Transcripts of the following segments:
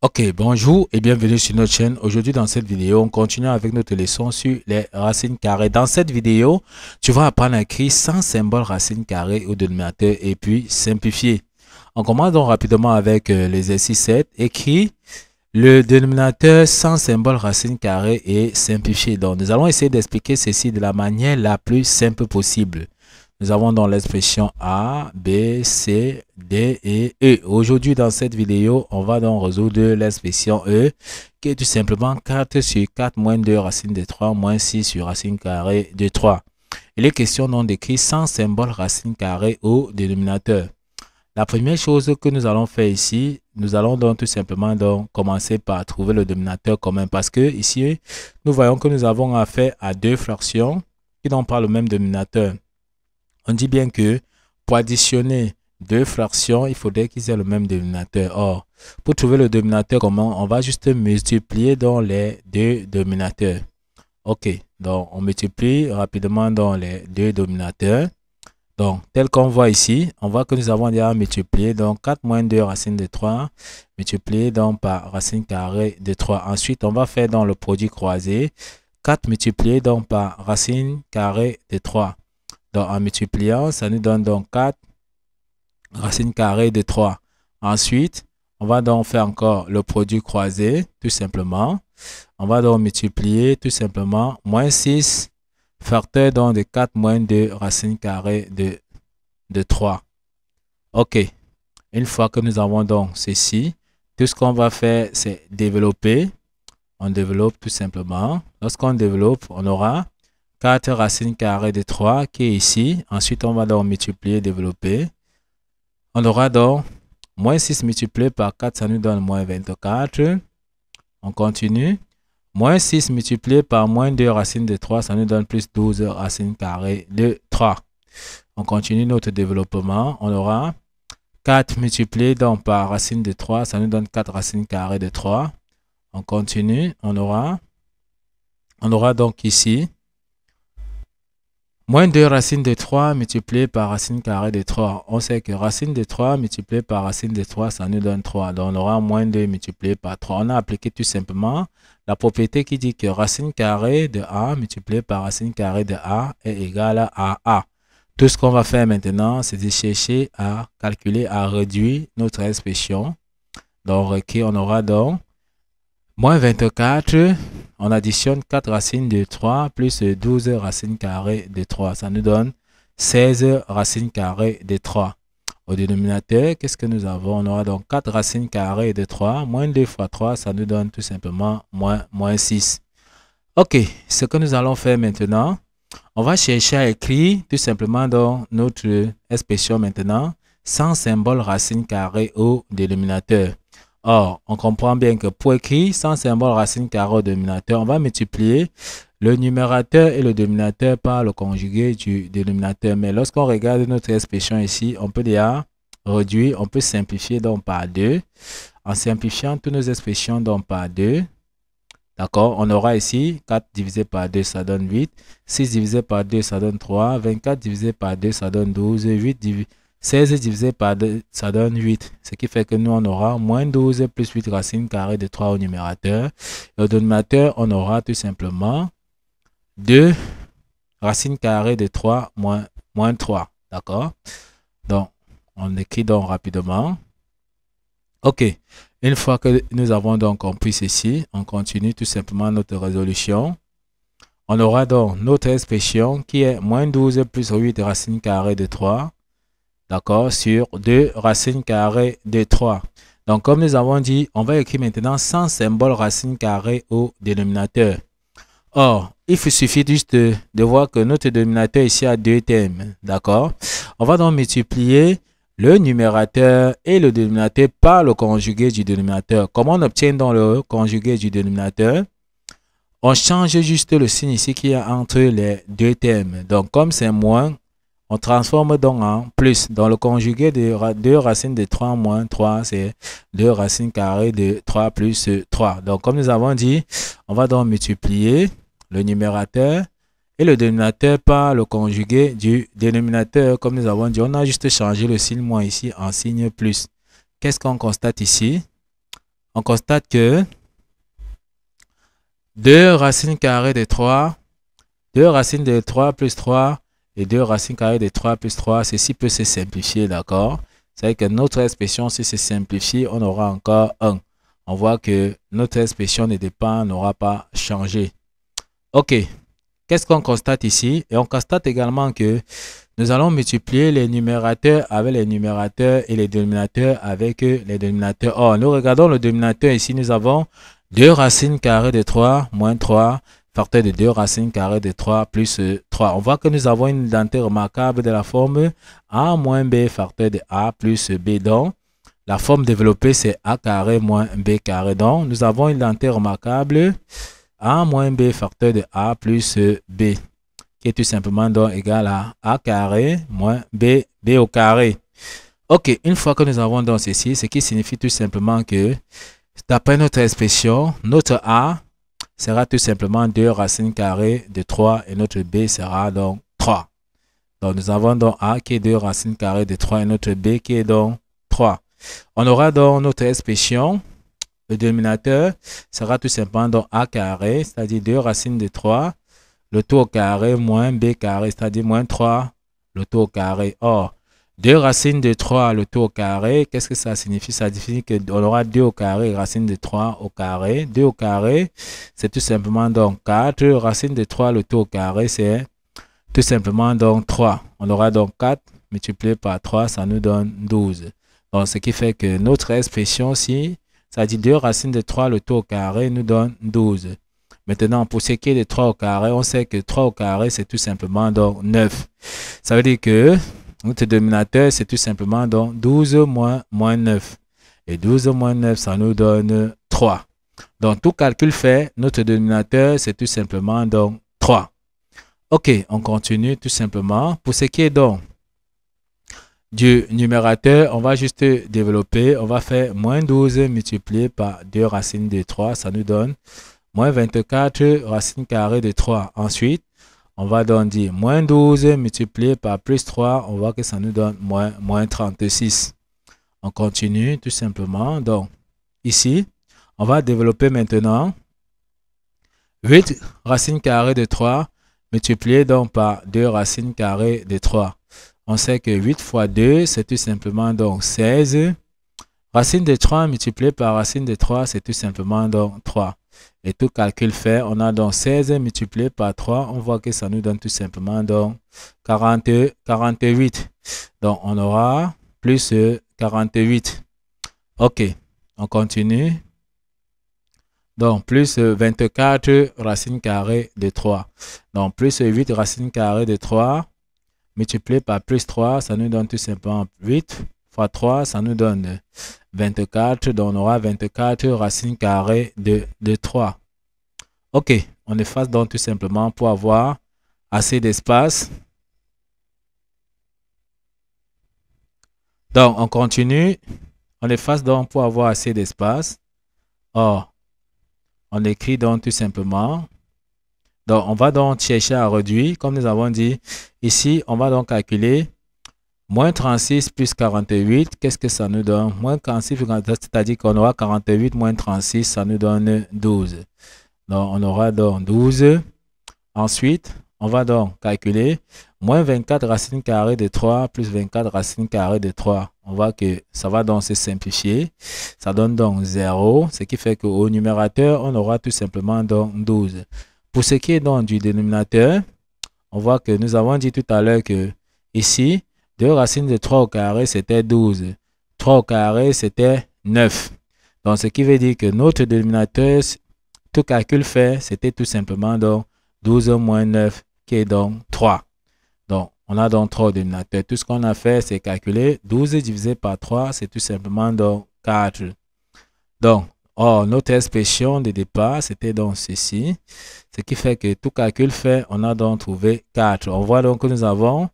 Ok, bonjour et bienvenue sur notre chaîne. Aujourd'hui, dans cette vidéo, on continue avec notre leçon sur les racines carrées. Dans cette vidéo, tu vas apprendre à écrire sans symbole racine carrée au dénominateur et puis simplifier. On commence donc rapidement avec l'exercice 7. Écris le dénominateur sans symbole racine carrée et simplifié. Donc, nous allons essayer d'expliquer ceci de la manière la plus simple possible. Nous avons donc l'expression A, B, C, D et E. Aujourd'hui, dans cette vidéo, on va donc résoudre l'expression E, qui est tout simplement 4 sur 4 moins 2 racine de 3 moins 6 sur racine carrée de 3. Il est question donc d'écrire sans symbole racine carrée au dénominateur. La première chose que nous allons faire ici, nous allons donc tout simplement donc commencer par trouver le dénominateur commun parce que ici, nous voyons que nous avons affaire à deux fractions qui n'ont pas le même dénominateur. On dit bien que pour additionner deux fractions, il faudrait qu'ils aient le même dénominateur. Or, pour trouver le dénominateur commun, on va juste multiplier dans les deux dénominateurs. Ok, donc on multiplie rapidement dans les deux dénominateurs. Donc, tel qu'on voit ici, on voit que nous avons déjà multiplié donc 4 moins 2 racine de 3, multiplié donc par racine carrée de 3. Ensuite, on va faire dans le produit croisé, 4 multiplié donc par racine carrée de 3. Donc, en multipliant, ça nous donne donc 4 racine carrée de 3. Ensuite, on va donc faire encore le produit croisé, tout simplement. On va donc multiplier tout simplement moins 6 facteur donc de 4 moins 2 racine carrée de 3. Ok. Une fois que nous avons donc ceci, tout ce qu'on va faire, c'est développer. On développe tout simplement. Lorsqu'on développe, on aura 4 racine carrée de 3 qui est ici. Ensuite, on va donc multiplier, développer. On aura donc moins 6 multiplié par 4, ça nous donne moins 24. On continue. Moins 6 multiplié par moins 2 racine de 3, ça nous donne plus 12 racine carrée de 3. On continue notre développement. On aura 4 multiplié donc par racine de 3, ça nous donne 4 racine carrée de 3. On continue. On aura donc ici moins 2 racine de 3 multiplié par racine carrée de 3. On sait que racine de 3 multiplié par racine de 3, ça nous donne 3. Donc, on aura moins 2 multiplié par 3. On a appliqué tout simplement la propriété qui dit que racine carrée de A multiplié par racine carrée de A est égal à A. Tout ce qu'on va faire maintenant, c'est de chercher à calculer, à réduire notre expression. Donc, on aura donc moins 24, on additionne 4 racines de 3 plus 12 racines carrées de 3. Ça nous donne 16 racines carrées de 3. Au dénominateur, qu'est-ce que nous avons? On aura donc 4 racines carrées de 3. Moins 2 fois 3, ça nous donne tout simplement moins 6. Ok, ce que nous allons faire maintenant, on va chercher à écrire tout simplement dans notre expression maintenant sans symbole racine carrée au dénominateur. Or, on comprend bien que pour écrire sans symbole racine carrée au dénominateur, on va multiplier le numérateur et le dénominateur par le conjugué du dénominateur. Mais lorsqu'on regarde notre expression ici, on peut déjà réduire, on peut simplifier donc par 2. En simplifiant toutes nos expressions donc par 2, d'accord, on aura ici 4 divisé par 2, ça donne 8. 6 divisé par 2, ça donne 3. 24 divisé par 2, ça donne 12. 16 divisé par 2, ça donne 8. Ce qui fait que nous, on aura moins 12 plus 8 racines carrées de 3 au numérateur. Et au dénominateur, on aura tout simplement 2 racines carrées de 3 moins 3. D'accord? Donc, on écrit donc rapidement. Ok. Une fois que nous avons donc compris ceci, on continue tout simplement notre résolution. On aura donc notre expression qui est moins 12 plus 8 racines carrées de 3. D'accord, sur 2 racines carrées de 3. Donc, comme nous avons dit, on va écrire maintenant sans symbole racine carrée au dénominateur. Or, il suffit juste de voir que notre dénominateur ici a deux termes. D'accord? On va donc multiplier le numérateur et le dénominateur par le conjugué du dénominateur. Comment on obtient donc le conjugué du dénominateur? On change juste le signe ici qui est entre les deux termes. Donc, comme c'est moins, on transforme donc en plus. Dans le conjugué de 2 racines de 3 moins 3, c'est 2 racines carrées de 3 plus 3. Donc, comme nous avons dit, on va donc multiplier le numérateur et le dénominateur par le conjugué du dénominateur. Comme nous avons dit, on a juste changé le signe moins ici en signe plus. Qu'est-ce qu'on constate ici? on constate que 2 racines carrées de 3, 2 racines de 3 plus 3 et 2 racines carrées de 3 plus 3, ceci peut se simplifier, d'accord? C'est-à-dire que notre expression, si se simplifie, on aura encore 1. On voit que notre expression ne dépend, n'aura pas changé. OK. Qu'est-ce qu'on constate ici? Et on constate également que nous allons multiplier les numérateurs avec les numérateurs et les dénominateurs avec les dénominateurs. Or, nous regardons le dénominateur ici. Nous avons 2 racines carrées de 3 moins 3, facteur de 2 racines carrées de 3 plus 3. On voit que nous avons une identité remarquable de la forme a moins b facteur de a plus b. Donc, la forme développée, c'est a carré moins b carré. Donc, nous avons une identité remarquable a moins b facteur de a plus b, qui est tout simplement donc égal à a carré moins b au carré. Ok, une fois que nous avons donc ceci, ce qui signifie tout simplement que d'après notre expression, notre a sera tout simplement 2 racines carrées de 3 et notre b sera donc 3. Donc nous avons donc a qui est 2 racines carrées de 3 et notre b qui est donc 3. On aura donc notre expression. Le dénominateur sera tout simplement donc a carré, c'est-à-dire 2 racines de 3, le tout au carré moins b carré, c'est-à-dire moins 3, le tout au carré. Or, 2 racines de 3, le tout au carré, qu'est-ce que ça signifie? Ça signifie qu'on aura 2 au carré, racine de 3 au carré. 2 au carré, c'est tout simplement donc 4. Racine de 3, le tout au carré, c'est tout simplement donc 3. On aura donc 4 multiplié par 3, ça nous donne 12. Donc, ce qui fait que notre expression-ci, c'est-à-dire 2 racines de 3, le tout au carré, nous donne 12. Maintenant, pour ce qui est de 3 au carré, on sait que 3 au carré, c'est tout simplement donc 9. Ça veut dire que notre dénominateur, c'est tout simplement donc 12 moins 9. Et 12 moins 9, ça nous donne 3. Donc, tout calcul fait, notre dénominateur, c'est tout simplement donc 3. OK, on continue tout simplement. Pour ce qui est donc du numérateur, on va juste développer. On va faire moins 12 multiplié par 2 racines de 3. Ça nous donne moins 24 racines carrées de 3. Ensuite, on va donc dire moins 12 multiplié par plus 3. On voit que ça nous donne moins 36. On continue tout simplement. Donc, ici, on va développer maintenant 8 racines carrées de 3 multiplié donc par 2 racines carrées de 3. On sait que 8 fois 2, c'est tout simplement donc 16. Racine de 3 multiplié par racine de 3, c'est tout simplement donc 3. Et tout calcul fait, on a donc 16 multiplié par 3. On voit que ça nous donne tout simplement donc 48. Donc, on aura plus 48. OK, on continue. Donc, plus 24 racines carrées de 3. Donc, plus 8 racines carrées de 3. Multiplié par plus 3, ça nous donne tout simplement 8 fois 3, ça nous donne 24. Donc, on aura 24 racines carrées de 3. OK, on efface donc tout simplement pour avoir assez d'espace. Donc, on continue. On efface donc pour avoir assez d'espace. Or, on écrit donc tout simplement. Donc, on va donc chercher à réduire. Comme nous avons dit, ici, on va donc calculer moins 36 plus 48. Qu'est-ce que ça nous donne? Moins 46, c'est-à-dire qu'on aura 48 moins 36, ça nous donne 12. Donc, on aura donc 12. Ensuite, on va donc calculer moins 24 racines carrées de 3 plus 24 racines carrées de 3. On voit que ça va donc se simplifier. Ça donne donc 0, ce qui fait qu'au numérateur, on aura tout simplement donc 12. Pour ce qui est donc du dénominateur, on voit que nous avons dit tout à l'heure que ici, 2 racines de 3 au carré, c'était 12. 3 au carré, c'était 9. Donc, ce qui veut dire que notre dénominateur, tout calcul fait, c'était tout simplement donc 12 moins 9, qui est donc 3. Donc, on a donc 3 dénominateurs. Tout ce qu'on a fait, c'est calculer 12 divisé par 3, c'est tout simplement donc 4. Donc, notre expression de départ, c'était donc ceci. Ce qui fait que tout calcul fait, on a donc trouvé 4. On voit donc que nous avons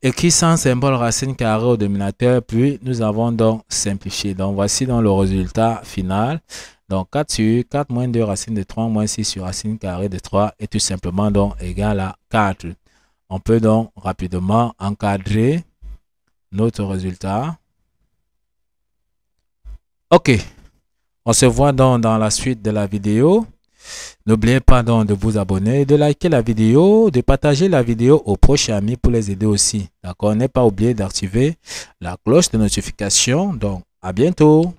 écrit sans symbole racine carrée au dénominateur, puis nous avons donc simplifié. Donc, voici donc le résultat final. Donc, 4 sur 4 moins 2 racine de 3 moins 6 sur racine carrée de 3 est tout simplement donc égal à 4. On peut donc rapidement encadrer notre résultat. Ok, on se voit donc dans la suite de la vidéo. N'oubliez pas donc de vous abonner, de liker la vidéo, de partager la vidéo aux proches amis pour les aider aussi. D'accord? N'oubliez pas oublier d'activer la cloche de notification. Donc, à bientôt.